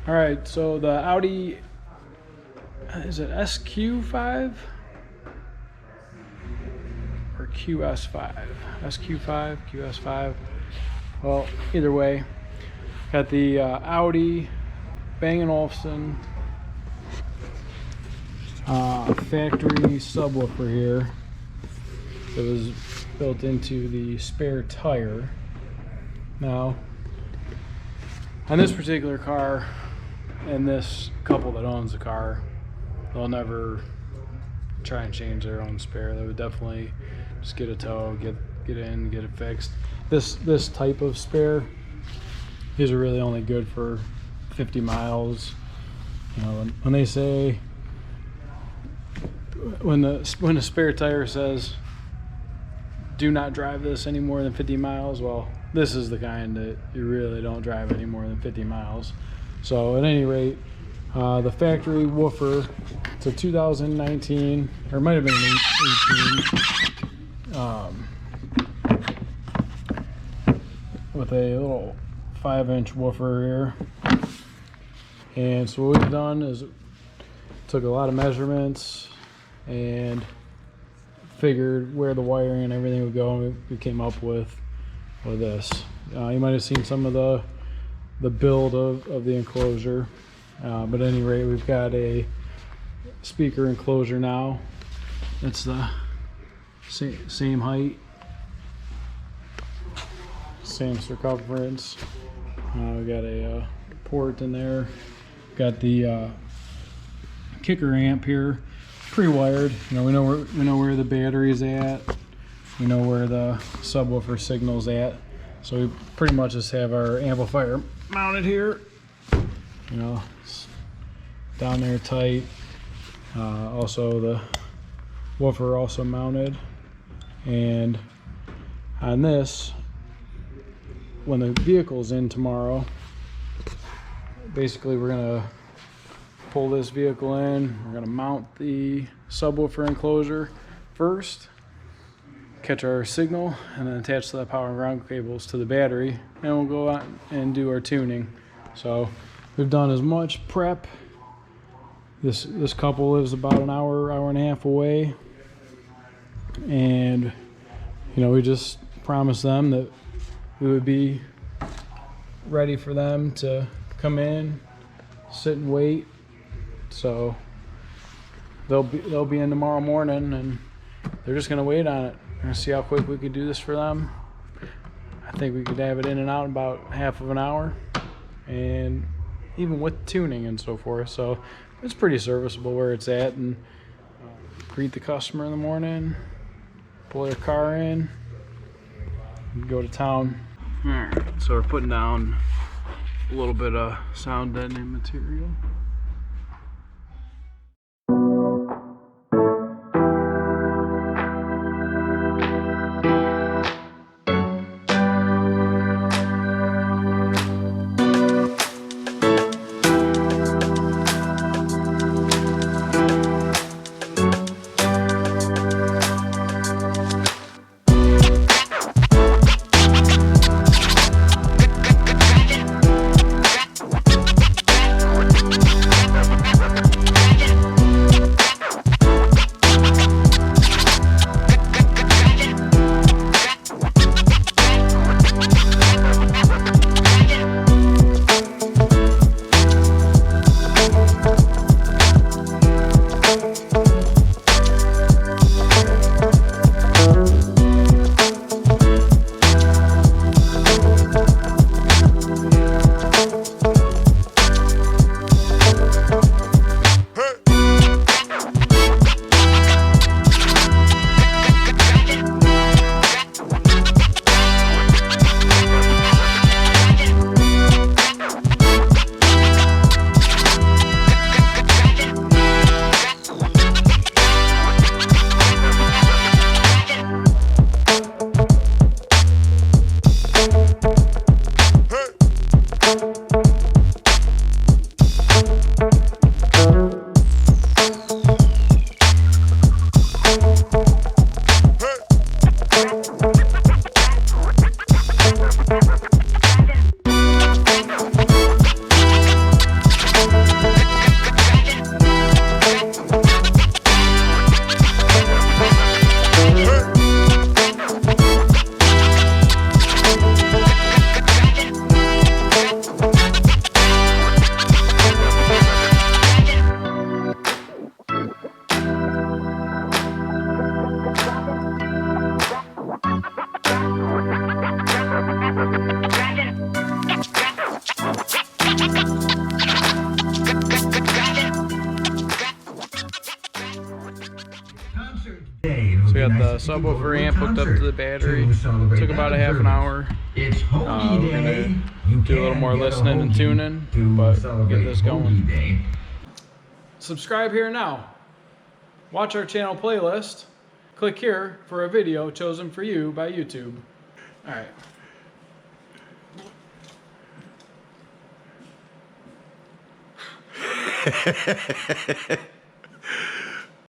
All right, so the Audi, is it SQ5 or QS5? SQ5, QS5. Well, either way, got the Audi Bang & Olufsen factory subwoofer here. It was built into the spare tire. Now, on this particular car, and this couple that owns the car, they'll never try and change their own spare. They would definitely just get a tow, get in, get it fixed. This type of spare, these are really only good for 50 miles. You know, when they say, when the spare tire says do not drive this any more than 50 miles, well, this is the kind that you really don't drive any more than 50 miles. So at any rate, the factory woofer, it's a 2019, or it might have been an 18, with a little 5-inch woofer here. And so what we've done is took a lot of measurements and figured where the wiring and everything would go, and we came up with this. You might have seen some of the build of the enclosure, but at any rate, we've got a speaker enclosure now. It's the same height, same circumference. We got a port in there. Got the kicker amp here, pre-wired. You know, we know where the battery is at. We know where the subwoofer signal's at. So we pretty much just have our amplifier mounted here. You know, it's down there tight. Also the woofer also mounted. And on this, when the vehicle's in tomorrow, basically we're gonna pull this vehicle in. We're gonna mount the subwoofer enclosure first, catch our signal, and then attach the power and ground cables to the battery, and we'll go out and do our tuning. So we've done as much prep. This couple lives about an hour and a half away, and you know, we just promised them that we would be ready for them to come in, sit and wait. So they'll be in tomorrow morning, and they're just gonna wait on it. We're gonna see how quick we could do this for them. I think we could have it in and out in about half of an hour, and even with tuning and so forth. So it's pretty serviceable where it's at, and greet the customer in the morning, pull their car in, and go to town. All right, so we're putting down a little bit of sound deadening material. subwoofer amp hooked up to the battery. Took about a half an hour. We're gonna do a little more listening and tuning, but get this going. Subscribe here now. Watch our channel playlist. Click here for a video chosen for you by YouTube. All right.